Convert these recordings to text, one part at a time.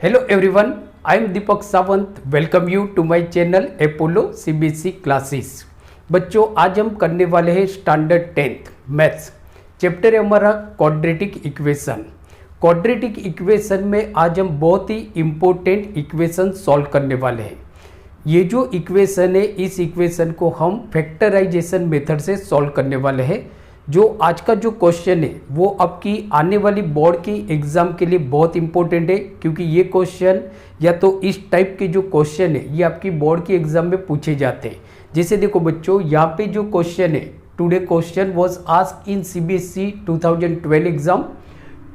Hello everyone, I am Deepak Sawant. Welcome you to my channel Apollo CBSE classes. बच्चों, आज हम करने वाले हैं स्टैंडर्ड 10th मैथ्स. चैप्टर है हमारा क्वाड्रेटिक इक्वेशन. क्वाड्रेटिक इक्वेशन में आज हम बहुत ही इम्पोर्टेंट इक्वेशन सॉल्व करने वाले हैं. ये जो इक्वेशन है, इस इक्वेशन को हम फैक्टराइजेशन मेथड से सॉल्व करने वाले हैं. जो आज का जो क्वेश्चन है वो आपकी आने वाली बोर्ड की एग्ज़ाम के लिए बहुत इंपॉर्टेंट है, क्योंकि ये क्वेश्चन या तो इस टाइप के जो क्वेश्चन है ये आपकी बोर्ड की एग्ज़ाम में पूछे जाते हैं. जैसे देखो बच्चों, यहाँ पे जो क्वेश्चन है, today question was asked in CBSE 2012 exam.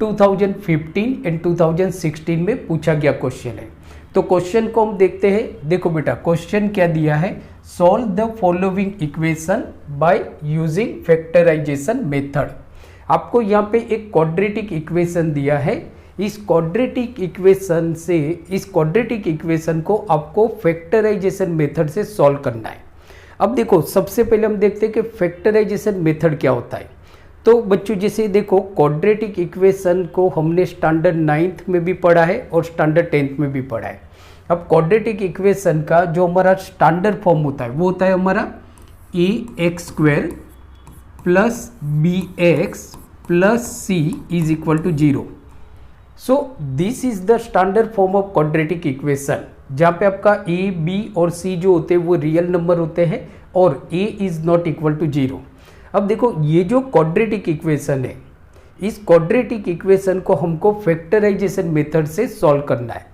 2015 and 2016 में पूछा गया क्वेश्चन है. तो क्वेश्चन को हम देखते हैं. देखो बेटा, क्वेश्चन क्या दिया है, solve the following equation by using factorisation method. आपको यहाँ पे एक क्वाड्रेटिक इक्वेशन दिया है. इस क्वाड्रेटिक इक्वेशन को आपको फैक्टराइजेशन मेथड से सॉल्व करना है. अब देखो, सबसे पहले हम देखते हैं कि फैक्टराइजेशन मेथड क्या होता है. तो बच्चों, जैसे देखो, क्वाड्रेटिक इक्वेशन को हमने स्टैंडर्ड 9th में भी पढ़ा है और स्टैंडर्ड 10th में भी पढ़ा है. अब क्वाड्रेटिक इक्वेशन का जो हमारा स्टैंडर्ड फॉर्म होता है वो होता है हमारा ax² plus bx plus c is equal to 0. So this is the standard form of quadratic equation, जहाँ पे आपका a, b और c जो होते हैं वो रियल नंबर होते हैं और a is not equal to 0. अब देखो, ये जो क्वाड्रेटिक इक्वेशन है, इस क्वाड्रेटिक इक्वेशन को हमको फैक्टराइजेशन मेथड से सॉल्व करना है.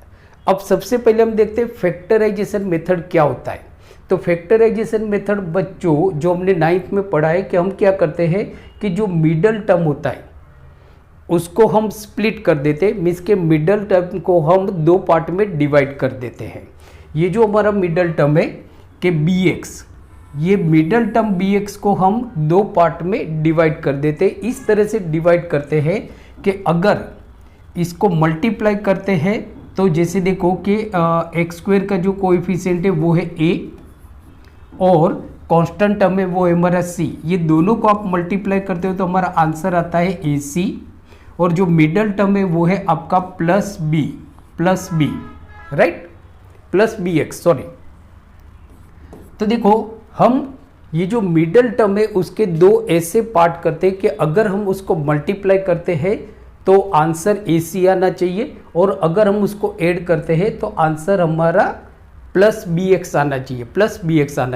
अब सबसे पहले हम देखते हैं फैक्टराइजेशन मेथड क्या होता है. तो फैक्टराइजेशन मेथड बच्चों जो हमने 9th में पढ़ा है कि हम क्या करते हैं कि जो मिडल टर्म होता है उसको हम स्प्लिट कर देते हैं. मीन्स के मिडल टर्म को हम दो पार्ट में डिवाइड कर देते हैं. ये जो हमारा मिडल टर्म है कि bx, ये मिडल टर्म bx को हम दो पार्ट में डिवाइड कर देते हैं. इस तरह से डिवाइड करते हैं कि अगर इसको मल्टीप्लाई करते हैं तो जैसे देखो कि x² का जो कोएफिशिएंट है वो है a और कांस्टेंट टर्म है वो है हमारा c. ये दोनों को आप मल्टीप्लाई करते हो तो हमारा आंसर आता है ac. और जो मिडल टर्म है वो है आपका plus b, right, plus bx, sorry. तो देखो, हम ये जो मिडल टर्म है उसके दो ऐसे पार्ट करते हैं कि अगर हम उसको मल्टीप्लाई करते हैं तो आंसर AC आना चाहिए, और अगर हम उसको ऐड करते हैं तो आंसर हमारा प्लस bx आना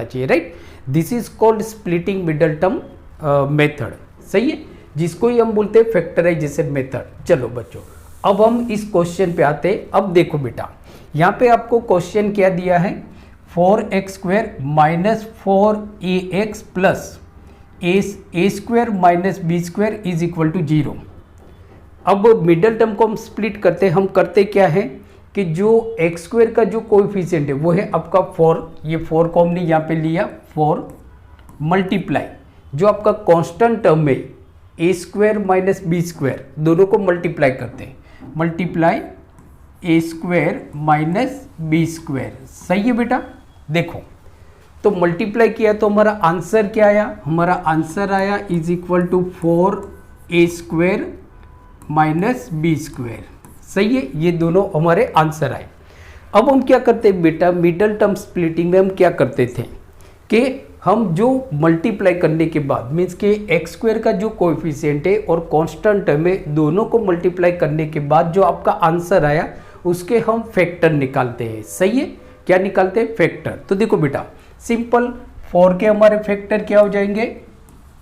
चाहिए, right. This is called splitting middle term method. सही है, जिसको ही हम बोलते हैं फैक्टराइजेशन मेथड. चलो बच्चों, अब हम इस क्वेश्चन पे आते हैं. अब देखो बेटा, यहाँ पे आपको क्वेश्चन क्या दिया है, 4x² minus 4ax plus a² minus b² is equal to 0. अब मिडल टर्म को हम स्प्लिट करते हैं. हम करते क्या है कि जो x² का जो कोएफिशिएंट है वो है आपका 4. ये 4 को हमने यहाँ पे लिया 4 मल्टीप्लाई जो आपका कांस्टेंट टर्म है a² माइनस b², दोनों को मल्टीप्लाई करते हैं. Multiply a² minus b². सही है बेटा. देखो, तो मल्टीप्लाई किया तो हमारा आंसर क्या आया, हमारा आंसर आया is equal to 4a² minus b². सही है, ये दोनों हमारे आंसर आए. अब हम क्या करते हैं बेटा, मिडल टर्म स्प्लिटिंग में हम क्या करते थे कि हम जो मल्टीप्लाई करने के बाद, मीन्स के x² का जो कोएफिशिएंट है और कांस्टेंट टर्म है, दोनों को मल्टीप्लाई करने के बाद जो आपका आंसर आया उसके हम फैक्टर निकालते हैं. सही है, क्या निकालते हैं, फैक्टर. तो देखो बेटा, सिंपल 4 के हमारे फैक्टर क्या हो जाएंगे,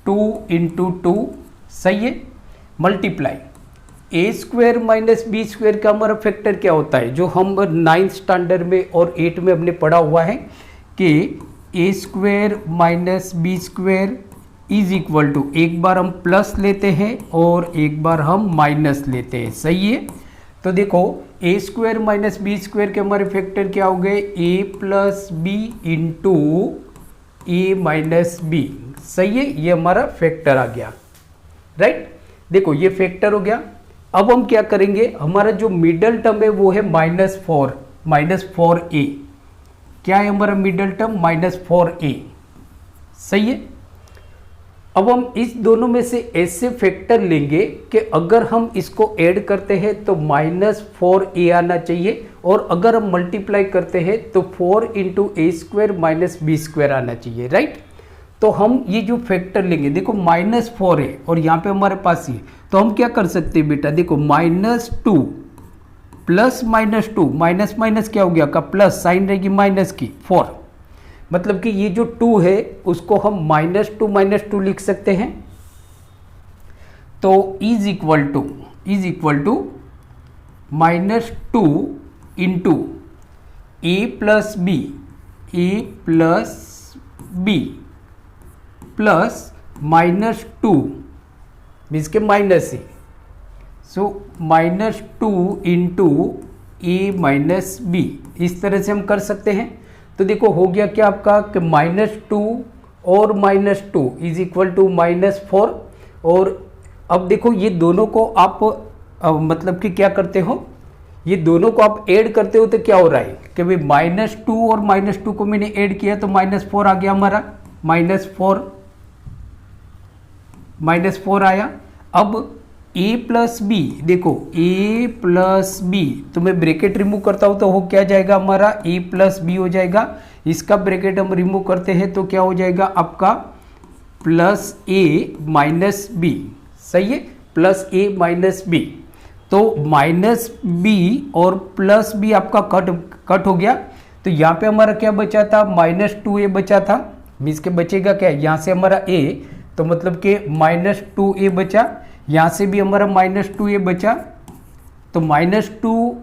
2 इंटू 2. सही है, मल्टीप्लाई a² माइनस b² का हमारा फैक्टर क्या होता है, जो हम 9th स्टैंडर्ड में और 8 में हमने पढ़ा हुआ है कि a² minus b² is equal to, एक बार हम प्लस लेते हैं और एक बार हम माइनस लेते हैं. सही है. तो देखो, a² माइनस b² के हमारे फैक्टर क्या हो गए, a plus b into a minus b. सही है, ये हमारा फैक्टर आ गया, राइट. देखो, ये फैक्टर हो गया. अब हम क्या करेंगे, हमारा जो मिडल टर्म है वो है -4a. क्या है हमारा मिडल टर्म, -4a. सही है. अब हम इस दोनों में से ऐसे फैक्टर लेंगे कि अगर हम इसको ऐड करते हैं तो -4a आना चाहिए, और अगर हम मल्टीप्लाई करते हैं तो 4 इंटू ए स्क्वायर माइनस बी स्क्वायर आना चाहिए, राइट। तो हम ये जो फैक्टर लेंगे, देखो -4 है और यहाँ पे हमारे पास ये, तो हम क्या कर सकते हैं बेटा, देखो -2 प्लस -2, माइनस माइनस क्या हो गया का प्लस, साइन रहेगी माइनस की 4, मतलब कि ये जो 2 है उसको हम -2 लिख सकते हैं। तो is equal to -2 into a plus b plus -2 means के minus a, so -2 into a minus b, इस तरह से हम कर सकते हैं। तो देखो हो गया क्या आपका कि -2 और -2 इज इक्वल टू -4, और अब देखो ये दोनों को आप मतलब कि क्या करते हो, ये दोनों को आप ऐड करते हो तो क्या हो रहा है कि भाई -2 और -2 को मैंने ऐड किया तो -4 आ गया हमारा, -4 आया। अब a प्लस बी, देखो a प्लस बी, तो मैं ब्रैकेट रिमूव करता हूं तो हो क्या जाएगा हमारा a प्लस बी हो जाएगा, इसका ब्रैकेट हम रिमूव करते हैं तो क्या हो जाएगा आपका प्लस a माइनस बी, सही है, प्लस a माइनस बी। तो माइनस बी और प्लस बी आपका कट हो गया, तो यहाँ पे हमारा क्या बचा था, -2a बचा था, मीन्स के बचेगा क्या, यहाँ से हमारा a, तो मतलब कि -2a बचा, यहाँ से भी हमारा -2a बचा, तो -2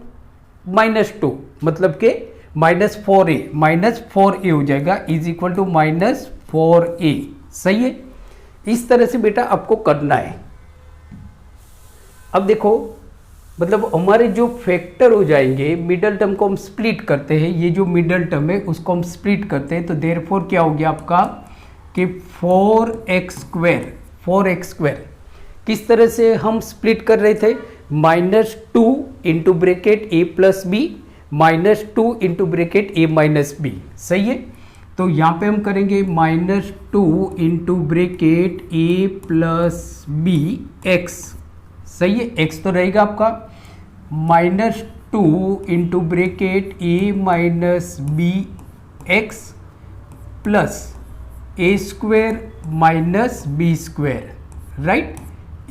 मतलब के -4a हो जाएगा, इज इक्वल टू -4a, सही है। इस तरह से बेटा आपको करना है। अब देखो मतलब हमारे जो फैक्टर हो जाएंगे, मिडल टर्म को हम स्प्लिट करते हैं, ये जो मिडल टर्म है उसको हम स्प्लिट करते हैं, तो देयरफॉर क्या हो गया आपका कि 4x² किस तरह से हम स्प्लिट कर रहे थे, -2 into bracket a plus b -2 into bracket a minus b, सही है। तो यहाँ पे हम करेंगे -2 into bracket a plus b x, सही है, x तो रहेगा आपका, -2 into bracket a minus b x plus a² minus b², right,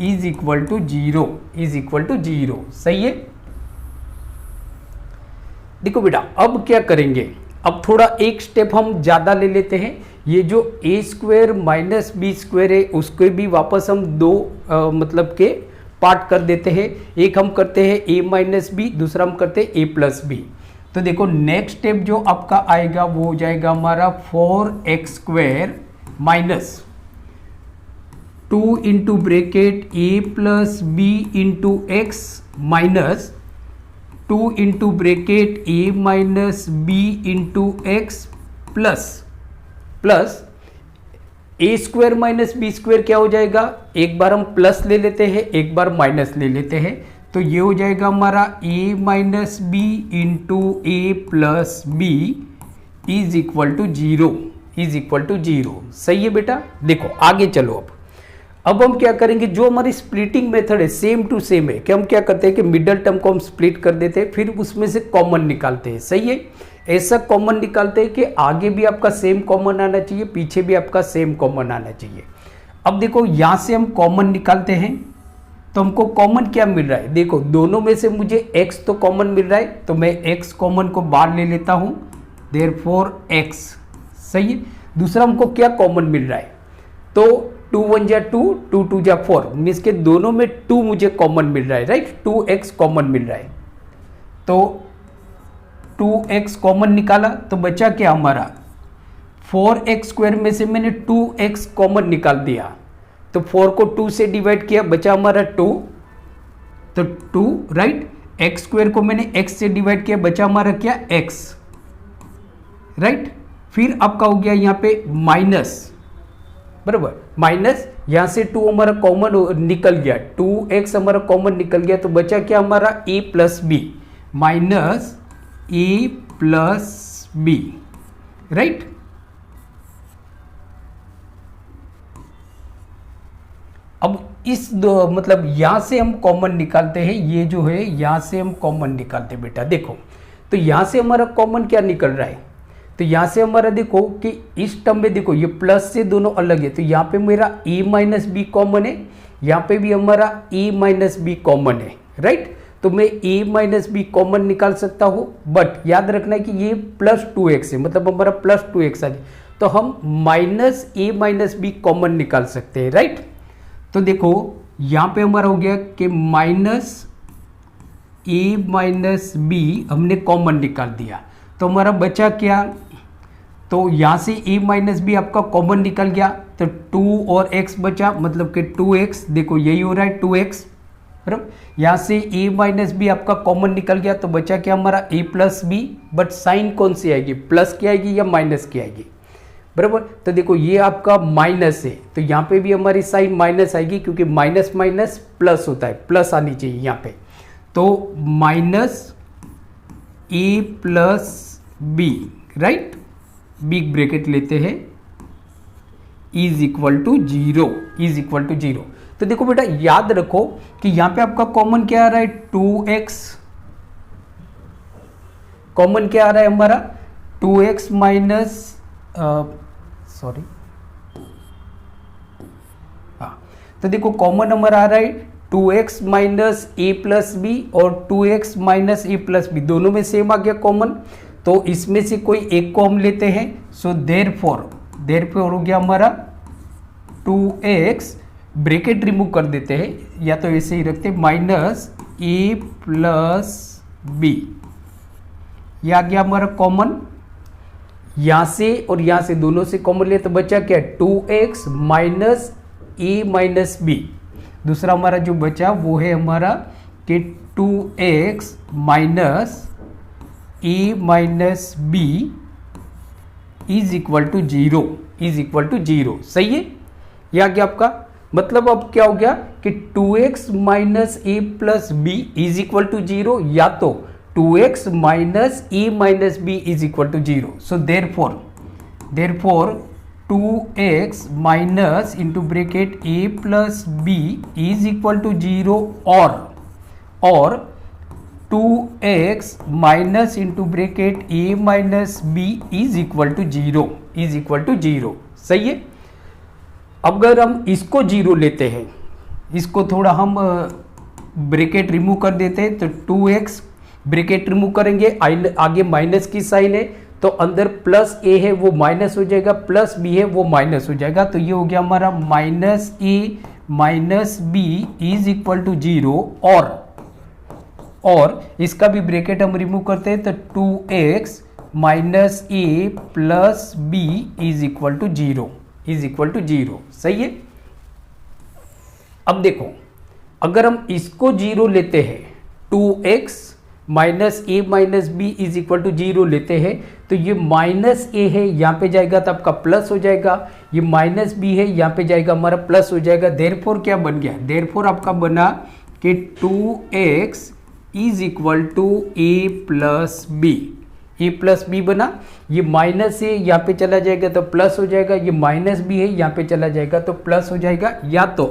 is equal to 0, सही है। देखो बेटा अब क्या करेंगे, अब थोड़ा एक स्टेप हम ज़्यादा ले लेते हैं, ये जो a² माइनस b² है उसके भी वापस हम दो मतलब के पार्ट कर देते हैं, एक हम करते हैं a माइनस बी, दूसरा हम करते हैं a प्लस बी। तो देखो नेक्स्ट स्टेप जो आपका आएगा वो हो जाएगा हमारा 4x² minus 2 into bracket a plus b into x minus 2 into bracket a minus b into x plus a² minus b² क्या हो जाएगा, एक बार हम प्लस ले लेते हैं, एक बार माइनस ले लेते हैं, तो ये हो जाएगा हमारा a minus b into a plus b is equal to 0, सही है बेटा। देखो आगे चलो, अब हम क्या करेंगे, जो हमारी स्प्लिटिंग मेथड है सेम टू सेम है, कि हम क्या करते हैं कि मिडल टर्म को हम स्प्लिट कर देते हैं, फिर उसमें से कॉमन निकालते हैं, सही है, ऐसा कॉमन निकालते हैं कि आगे भी आपका सेम कॉमन आना चाहिए, पीछे भी आपका सेम कॉमन आना चाहिए। अब देखो यहाँ से हम कॉमन निकालते हैं तो हमको कॉमन क्या मिल रहा है, देखो दोनों में से मुझे x तो कॉमन मिल रहा है, तो मैं x कॉमन को बाहर ले लेता हूँ, देयरफॉर x, सही है। दूसरा हमको क्या कॉमन मिल रहा है, तो 2 1 जा 2, 2 2 जा 4, मीन्स के दोनों में 2 मुझे कॉमन मिल रहा है, राइट, 2x कॉमन मिल रहा है, तो 2x कॉमन निकाला तो बचा क्या हमारा 4x² में से मैंने 2x कॉमन निकाल दिया, तो 4 को 2 से डिवाइड किया, बचा हमारा 2, तो 2, राइट, x² को मैंने x से डिवाइड किया, बचा हमारा क्या x, राइट। फिर आपका हो गया यहाँ पे माइनस, बराबर, माइनस यहाँ से 2 हमारा कॉमन निकल गया, 2x हमारा कॉमन निकल गया, तो बचा क्या हमारा a plus b minus a plus B, right. अब इस दो मतलब यहाँ से हम कॉमन निकालते हैं, ये जो है यहाँ से हम कॉमन निकालते हैं बेटा। देखो तो यहाँ से हमारा कॉमन क्या निकल रहा है, तो यहाँ से हमारा देखो कि इस टर्म में देखो ये प्लस से दोनों अलग है, तो यहाँ पे मेरा e माइनस बी कॉमन है, यहाँ पे भी हमारा e माइनस बी कॉमन है, राइट। तो मैं e माइनस बी कॉमन निकाल सकता हूँ, बट याद रखना है कि ये प्लस 2x है, मतलब हमारा प्लस 2x आ जाए, तो हम minus e minus b common निकाल सकते हैं, राइट। तो देखो यहाँ पे हमारा हो गया कि माइनस ए माइनस बी हमने कॉमन निकाल दिया, तो हमारा बचा क्या, तो यहाँ से ए माइनस बी आपका कॉमन निकल गया, तो 2 और x बचा, मतलब कि 2x, देखो यही हो रहा है 2x, बराबर। यहाँ से ए माइनस बी आपका कॉमन निकल गया, तो बचा क्या हमारा a plus b, but sign कौन सी आएगी, प्लस की आएगी या माइनस की आएगी, बराबर। तो देखो ये आपका माइनस है, तो यहाँ पे भी हमारी साइन माइनस आएगी, क्योंकि माइनस माइनस प्लस होता है, प्लस आनी चाहिए यहाँ पे। तो माइनस ए plus B, right, big bracket लेते हैं, is equal to 0, is equal to 0। तो देखो बेटा याद रखो कि यहाँ पे आपका कॉमन क्या आ रहा है, 2x, कॉमन क्या आ रहा है हमारा 2x माइनस सॉरी, हाँ, तो देखो कॉमन हमारा आ रहा है 2x माइनस ए प्लस बी और 2x माइनस ए प्लस बी, दोनों में सेम आ गया कॉमन, तो इसमें से कोई एक को हम लेते हैं। सो देयरफॉर हो गया हमारा 2x, ब्रैकेट रिमूव कर देते हैं, या तो ऐसे ही रखते माइनस ए प्लस बी, ये आ गया हमारा कॉमन, यहाँ से और यहाँ से दोनों से कॉमन ले, तो बचा क्या 2x माइनस ए माइनस बी। दूसरा हमारा जो बचा वो है हमारा कि 2x minus A minus B is equal to 0, is equal to 0, सही है। यह आ गया आपका, मतलब अब क्या हो गया कि 2x minus A plus b is equal to 0, या तो 2x minus A minus B is equal to 0। So therefore 2x minus into bracket a plus b is equal to 0, और 2x minus into bracket a minus B is equal to 0, is equal to 0, सही है। अगर हम इसको 0 लेते हैं, इसको थोड़ा हम ब्रैकेट रिमूव कर देते हैं, तो 2x ब्रैकेट रिमूव करेंगे, आगे माइनस की साइन है, तो अंदर प्लस ए है वो माइनस हो जाएगा, प्लस बी है वो माइनस हो जाएगा, तो ये हो गया हमारा minus A minus B is equal to 0, और इसका भी ब्रैकेट हम रिमूव करते हैं, तो 2x minus A plus b is equal to 0, is equal to 0, सही है। अब देखो अगर हम इसको 0 लेते हैं, 2x minus A minus B is equal to 0 लेते हैं, तो ये माइनस ए है यहाँ पे जाएगा तो आपका प्लस हो जाएगा, ये माइनस बी है यहाँ पे जाएगा हमारा प्लस हो जाएगा। देयरफॉर क्या बन गया, देयरफॉर आपका बना कि 2x is equal to a plus b, a plus b बना, ये माइनस है यहाँ पे चला जाएगा तो प्लस हो जाएगा, ये माइनस बी है यहाँ पे चला जाएगा तो प्लस हो जाएगा, या तो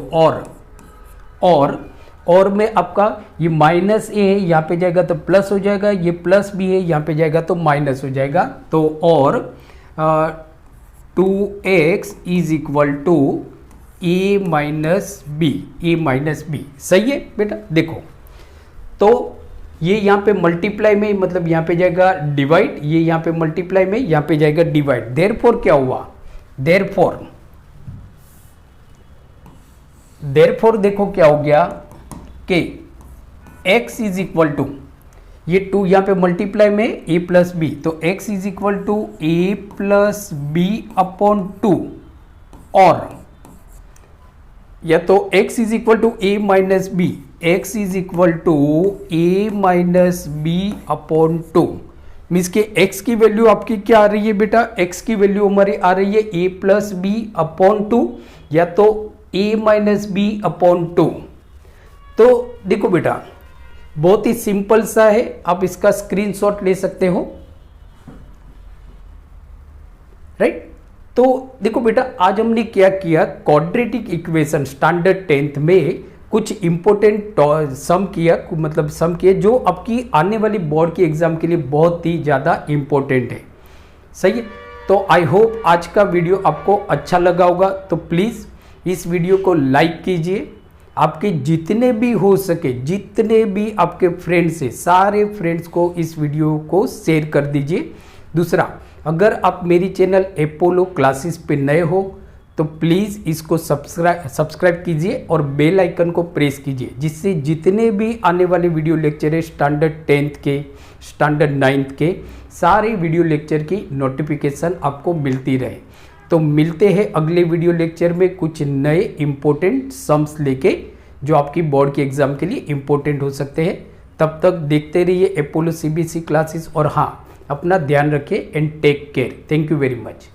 और में आपका ये माइनस ए है यहाँ पे जाएगा तो प्लस हो जाएगा, ये प्लस बी है यहाँ पे जाएगा तो माइनस हो जाएगा, तो और 2x is equal to a minus b, सही है बेटा। देखो तो ये यहाँ पे मल्टीप्लाई में, मतलब यहाँ पे जाएगा डिवाइड, ये यहाँ पे मल्टीप्लाई में, यहाँ पे जाएगा डिवाइड। देयरफॉर क्या हुआ, देयरफॉर देखो क्या हो गया कि x इज इक्वल टू, ये 2 यहाँ पे मल्टीप्लाई में a प्लस बी, तो x is equal to a plus b upon 2, और या तो x is equal to a minus b, x is equal to a minus b upon 2, means के x की वैल्यू आपकी क्या आ रही है बेटा, x की वैल्यू हमारी आ रही है a प्लस बी अपॉन 2, या तो a माइनस बी अपॉन 2। तो देखो बेटा बहुत ही सिंपल सा है, आप इसका स्क्रीनशॉट ले सकते हो, राइट। तो तो देखो बेटा, आज हमने क्या किया, क्वाड्रेटिक इक्वेशन स्टैंडर्ड 10th में कुछ इंपॉर्टेंट सम किया, मतलब सम किए जो आपकी आने वाली बोर्ड के एग्जाम के लिए बहुत ही ज़्यादा इंपॉर्टेंट है। सही है, तो आई होप आज का वीडियो आपको अच्छा लगा होगा। तो प्लीज़ इस वीडियो को लाइक कीजिए, आपके जितने भी हो सके, जितने भी आपके फ्रेंड्स हैं, सारे फ्रेंड्स को इस वीडियो को शेयर कर दीजिए। दूसरा, अगर आप मेरी चैनल अपोलो क्लासेस पे नए हो तो प्लीज़ इसको सब्सक्राइब कीजिए और बेल आइकन को प्रेस कीजिए, जिससे जितने भी आने वाले वीडियो लेक्चर है स्टैंडर्ड 10th के, स्टैंडर्ड 9th के, सारे वीडियो लेक्चर की नोटिफिकेशन आपको मिलती रहे। तो मिलते हैं अगले वीडियो लेक्चर में कुछ नए इंपॉर्टेंट सम्स लेके जो आपकी बोर्ड के एग्जाम के लिए इंपॉर्टेंट हो सकते हैं। तब तक देखते रहिए अपोलो CBSE क्लासेस, और हाँ, अपना ध्यान रखें and take care. Thank you very much.